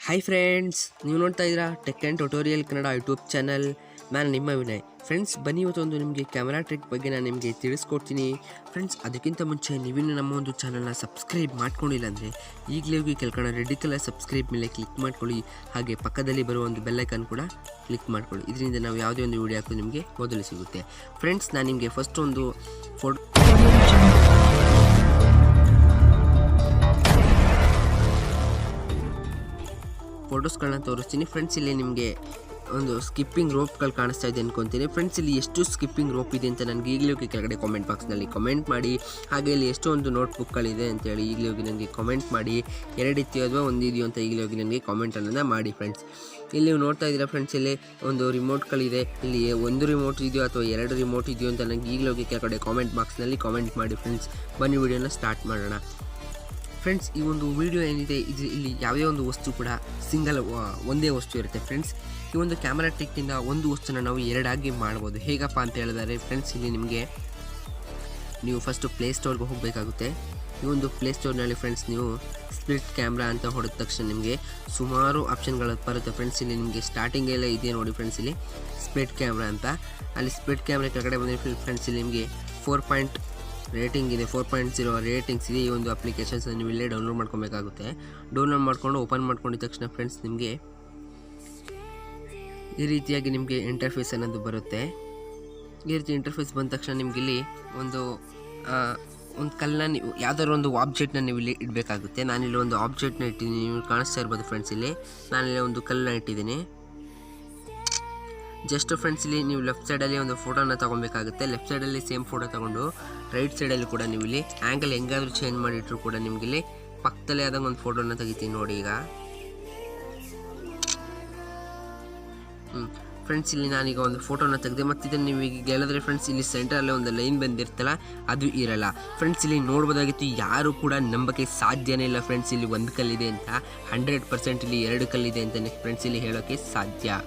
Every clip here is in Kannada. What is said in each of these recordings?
ಹಾಯ್ ಫ್ರೆಂಡ್ಸ್, ನೀವು ನೋಡ್ತಾ ಇದ್ದೀರಾ tech and tutorial Kannada YouTube channel. ನಾನು ನಿಮ್ಮ ವಿನಯ್. ಫ್ರೆಂಡ್ಸ್, ಬನ್ನಿ ಇವತ್ತೊಂದು ನಿಮಗೆ ಕ್ಯಾಮರಾ ಟ್ರಿಕ್ ಬಗ್ಗೆ ನಾನು ನಿಮಗೆ ತಿಳಿಸ್ಕೊಡ್ತೀನಿ. ಫ್ರೆಂಡ್ಸ್, ಅದಕ್ಕಿಂತ ಮುಂಚೆ ನೀವಿನ್ನು ನಮ್ಮ ಒಂದು ಚಾನಲ್ನ ಸಬ್ಸ್ಕ್ರೈಬ್ ಮಾಡ್ಕೊಂಡಿಲ್ಲ ಅಂದರೆ ಈಗಲೇ ಹೋಗಿ ಕೆಳಗಡೆ ರೆಡ್ ಕಲರ್ ಸಬ್ಸ್ಕ್ರೈಬ್ ಮೇಲೆ ಕ್ಲಿಕ್ ಮಾಡ್ಕೊಳ್ಳಿ. ಹಾಗೆ ಪಕ್ಕದಲ್ಲಿ ಬರುವ ಒಂದು ಬೆಲ್ಲೈಕನ್ ಕೂಡ ಕ್ಲಿಕ್ ಮಾಡ್ಕೊಳ್ಳಿ. ಇದರಿಂದ ನಾವು ಯಾವುದೇ ಒಂದು ವಿಡಿಯೋ ಹಾಕೋದು ನಿಮಗೆ ಮೊದಲು ಸಿಗುತ್ತೆ. ಫ್ರೆಂಡ್ಸ್, ನಾನು ನಿಮಗೆ ಫಸ್ಟ್ ಒಂದು ಫೋಟೋಸ್ಗಳನ್ನ ತೋರಿಸ್ತೀನಿ. ಫ್ರೆಂಡ್ಸ್, ಇಲ್ಲಿ ನಿಮಗೆ ಒಂದು ಸ್ಕಿಪ್ಪಿಂಗ್ ರೋಪ್ಗಳು ಕಾಣಿಸ್ತಾ ಇದೆ ಅನ್ಕೊತೀನಿ. ಫ್ರೆಂಡ್ಸ್, ಇಲ್ಲಿ ಎಷ್ಟು ಸ್ಕಿಪ್ಪಿಂಗ್ ರೋಪ್ ಇದೆ ಅಂತ ನನಗೆ ಈಗಲೇ ಹೋಗಿ ಕೆಳಗಡೆ ಕಾಮೆಂಟ್ ಬಾಕ್ಸ್ನಲ್ಲಿ ಕಮೆಂಟ್ ಮಾಡಿ. ಹಾಗೆ ಇಲ್ಲಿ ಎಷ್ಟೊಂದು ನೋಟ್ಬುಕ್ಗಳಿದೆ ಅಂತೇಳಿ ಈಗಲೇ ಹೋಗಿ ನನಗೆ ಕಮೆಂಟ್ ಮಾಡಿ. ಎರಡು ಇದೆಯೋ ಅಥವಾ ಒಂದು ಇದೆಯೋ ಅಂತ ಈಗಲೇ ಹೋಗಿ ನನಗೆ ಕಾಮೆಂಟನ್ನು ಮಾಡಿ. ಫ್ರೆಂಡ್ಸ್, ಇಲ್ಲಿ ನೀವು ನೋಡ್ತಾ ಇದ್ದೀರಾ. ಫ್ರೆಂಡ್ಸ್, ಇಲ್ಲಿ ಒಂದು ರಿಮೋಟ್ಗಳಿದೆ. ಇಲ್ಲಿ ಒಂದು ರಿಮೋಟ್ ಇದೆಯೋ ಅಥವಾ ಎರಡು ರಿಮೋಟ್ ಇದೆಯೋ ಅಂತ ನನಗೆ ಈಗಲೇ ಹೋಗಿ ಕೆಳಗಡೆ ಕಾಮೆಂಟ್ ಬಾಕ್ಸ್ನಲ್ಲಿ ಕಾಮೆಂಟ್ ಮಾಡಿ. ಫ್ರೆಂಡ್ಸ್, ಬನ್ನಿ ವಿಡಿಯೋನ ಸ್ಟಾರ್ಟ್ ಮಾಡೋಣ. ಫ್ರೆಂಡ್ಸ್, ಈ ಒಂದು ವಿಡಿಯೋ ಏನಿದೆ ಇಲ್ಲಿ ಯಾವುದೇ ಒಂದು ವಸ್ತು ಕೂಡ ಒಂದೇ ವಸ್ತು ಇರುತ್ತೆ. ಫ್ರೆಂಡ್ಸ್, ಈ ಒಂದು ಕ್ಯಾಮರಾ ಟ್ರಿಕ್ಕಿಂದ ಒಂದು ವಸ್ತುನ ನಾವು ಎರಡಾಗಿ ಮಾಡ್ಬೋದು. ಹೇಗಪ್ಪ ಅಂತ ಹೇಳಿದರೆ, ಫ್ರೆಂಡ್ಸ್, ಇಲ್ಲಿ ನಿಮಗೆ ನೀವು ಫಸ್ಟು ಪ್ಲೇಸ್ಟೋರ್ಗೆ ಹೋಗಬೇಕಾಗುತ್ತೆ. ಈ ಒಂದು ಪ್ಲೇಸ್ಟೋರ್ನಲ್ಲಿ ಫ್ರೆಂಡ್ಸ್ ನೀವು ಸ್ಪ್ಲಿಟ್ ಕ್ಯಾಮ್ರಾ ಅಂತ ಹೊಡೆದ ತಕ್ಷಣ ನಿಮಗೆ ಸುಮಾರು ಆಪ್ಷನ್ಗಳು ಬರುತ್ತೆ. ಫ್ರೆಂಡ್ಸ್, ಇಲ್ಲಿ ನಿಮಗೆ ಸ್ಟಾರ್ಟಿಂಗೆಲ್ಲ ಇದೆ ನೋಡಿ. ಫ್ರೆಂಡ್ಸ್, ಇಲ್ಲಿ ಸ್ಪ್ಲಿಟ್ ಕ್ಯಾಮ್ರಾ ಅಂತ, ಅಲ್ಲಿ ಸ್ಪ್ಲಿಟ್ ಕ್ಯಾಮ್ರಾ ಕೆಳಗಡೆ ಬಂದರೆ ಫ್ರೆಂಡ್ಸ್ ಇಲ್ಲಿ ನಿಮಗೆ 4 ರೇಟಿಂಗ್ ಇದೆ, 4.0 ರೇಟಿಂಗ್ಸ್ ಇದೆ. ಈ ಒಂದು ಅಪ್ಲಿಕೇಶನ್ಸ್ ನೀವು ಇಲ್ಲೇ ಡೌನ್ಲೋಡ್ ಮಾಡ್ಕೊಬೇಕಾಗುತ್ತೆ. ಡೌನ್ಲೋಡ್ ಮಾಡಿಕೊಂಡು ಓಪನ್ ಮಾಡ್ಕೊಂಡಿದ ತಕ್ಷಣ ಫ್ರೆಂಡ್ಸ್ ನಿಮಗೆ ಈ ರೀತಿಯಾಗಿ ನಿಮಗೆ ಇಂಟರ್ಫೇಸ್ ಅನ್ನೋದು ಬರುತ್ತೆ. ಈ ರೀತಿ ಇಂಟರ್ಫೇಸ್ ಬಂದ ತಕ್ಷಣ ನಿಮ್ಗೆ ಇಲ್ಲಿ ಒಂದು ಕಲ್ಲನ್ನ ನೀವು ಯಾವ್ದಾದ್ರು ಒಂದು ಆಬ್ಜೆಕ್ಟ್ನ ನೀವು ಇಲ್ಲಿ ಇಡಬೇಕಾಗುತ್ತೆ. ನಾನಿಲ್ಲಿ ಒಂದು ಆಬ್ಜೆಕ್ಟ್ನ ಇಟ್ಟಿದ್ದೀನಿ, ನೀವು ಕಾಣಿಸ್ತಾ ಇರ್ಬೋದು. ಫ್ರೆಂಡ್ಸ್, ಇಲ್ಲಿ ನಾನಿಲ್ಲಿ ಒಂದು ಕಲ್ಲನ್ನ ಇಟ್ಟಿದ್ದೀನಿ. ಜಸ್ಟ್ ಫ್ರೆಂಡ್ಸ್, ಇಲ್ಲಿ ನೀವು ಲೆಫ್ಟ್ ಸೈಡಲ್ಲಿ ಒಂದು ಫೋಟೋನ ತೊಗೊಬೇಕಾಗುತ್ತೆ. ಲೆಫ್ಟ್ ಸೈಡಲ್ಲಿ ಸೇಮ್ ಫೋಟೋ ತೊಗೊಂಡು ರೈಟ್ ಸೈಡಲ್ಲಿ ಕೂಡ ನೀವು ಇಲ್ಲಿ ಆ್ಯಂಗಲ್ ಹೆಂಗಾದರೂ ಚೇಂಜ್ ಮಾಡಿಟ್ರು ಕೂಡ ನಿಮ್ಗೆ ಇಲ್ಲಿ ಪಕ್ಕದಲ್ಲೇ ಆದಂಗೆ ಒಂದು ಫೋಟೋನ ತೆಗಿತೀನಿ ನೋಡಿ. ಈಗ ಫ್ರೆಂಡ್ಸ್, ಇಲ್ಲಿ ನಾನೀಗ ಒಂದು ಫೋಟೋನ ತೆಗೆದೆ. ಮತ್ತು ಇದನ್ನು ನೀವು ಈಗ ಗೆಲ್ಲಿದ್ರೆ ಫ್ರೆಂಡ್ಸ್, ಇಲ್ಲಿ ಸೆಂಟ್ರಲ್ಲೇ ಒಂದು ಲೈನ್ ಬಂದಿರ್ತಲ್ಲ, ಅದು ಇರಲ್ಲ. ಫ್ರೆಂಡ್ಸ್, ಇಲ್ಲಿ ನೋಡ್ಬೋದಾಗಿತ್ತು, ಯಾರು ಕೂಡ ನಂಬಕ್ಕೆ ಸಾಧ್ಯನೇ ಇಲ್ಲ. ಫ್ರೆಂಡ್ಸ್, ಇಲ್ಲಿ ಒಂದು ಕಲ್ಲಿದೆ ಅಂತ 100% ಇಲ್ಲಿ 2 ಕಲ್ಲಿದೆ ಅಂತಲೇ ಫ್ರೆಂಡ್ಸ್ ಇಲ್ಲಿ ಹೇಳೋಕ್ಕೆ ಸಾಧ್ಯ.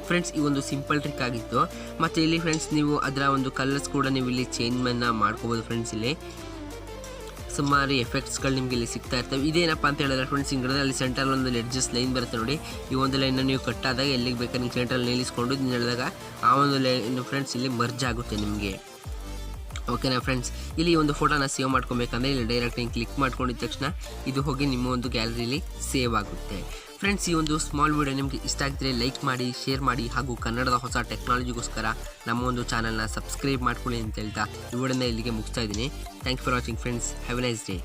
ಫ್ರೆಂಡ್ಸ್, ಈ ಒಂದು ಸಿಂಪಲ್ ಟ್ರಿಕ್ ಆಗಿತ್ತು. ಮತ್ತು ಇಲ್ಲಿ ಫ್ರೆಂಡ್ಸ್ ನೀವು ಅದರ ಒಂದು ಕಲರ್ಸ್ ಕೂಡ ನೀವು ಇಲ್ಲಿ ಚೇಂಜ್ನ ಮಾಡ್ಕೋಬೋದು. ಫ್ರೆಂಡ್ಸ್, ಇಲ್ಲಿ ಸುಮಾರು ಎಫೆಕ್ಟ್ಸ್ಗಳು ನಿಮಗೆ ಇಲ್ಲಿ ಸಿಗ್ತಾ ಇರ್ತವೆ. ಇದೇನಪ್ಪ ಅಂತ ಹೇಳಿದ್ರೆ ಫ್ರೆಂಡ್ಸ್, ಹಿಂಗೆ ಅಲ್ಲಿ ಸೆಂಟ್ರಲ್ಲಿ ಒಂದು ಎಡ್ಜಸ್ ಲೈನ್ ಬರುತ್ತೆ ನೋಡಿ. ಈ ಒಂದು ಲೈನ್ನ ನೀವು ಕಟ್ಟಾದಾಗ ಎಲ್ಲಿಗೆ ಬೇಕಾದ್ರೆ ನೀವು ಸೆಂಟ್ರಲ್ಲಿ ನಿಲ್ಲಿಸ್ಕೊಂಡು ಇದನ್ನ ಹೇಳಿದಾಗ ಆ ಒಂದು ಲೈನ್ ಫ್ರೆಂಡ್ಸ್ ಇಲ್ಲಿ ಮರ್ಜ್ ಆಗುತ್ತೆ ನಿಮಗೆ. ಓಕೆನಾ ಫ್ರೆಂಡ್ಸ್, ಇಲ್ಲಿ ಒಂದು ಫೋಟೋನ ಸೇವ್ ಮಾಡ್ಕೊಬೇಕಂದ್ರೆ ಇಲ್ಲಿ ಡೈರೆಕ್ಟ್ ಹಿಂಗೆ ಕ್ಲಿಕ್ ಮಾಡ್ಕೊಂಡಿದ ತಕ್ಷಣ ಇದು ಹೋಗಿ ನಿಮ್ಮ ಒಂದು ಗ್ಯಾಲರಿಲಿ ಸೇವ್ ಆಗುತ್ತೆ. ಫ್ರೆಂಡ್ಸ್, ಈ ಒಂದು ಸ್ಮಾಲ್ ವಿಡಿಯೋ ನಿಮಗೆ ಇಷ್ಟ ಆಗಿದ್ರೆ ಲೈಕ್ ಮಾಡಿ, ಶೇರ್ ಮಾಡಿ, ಹಾಗೂ ಕನ್ನಡದ ಹೊಸ ಟೆಕ್ನಾಲಜಿಗೋಸ್ಕರ ನಮ್ಮ ಒಂದು ಚಾನಲ್ನ ಸಬ್ಸ್ಕ್ರೈಬ್ ಮಾಡ್ಕೊಳ್ಳಿ ಅಂತ ಹೇಳ್ತಾ ಈ ವಿಡಿಯೋನ ಇಲ್ಲಿಗೆ ಮುಗಿಸ್ತಾ ಇದ್ದೀನಿ. Thank you for watching friends. Have a nice day.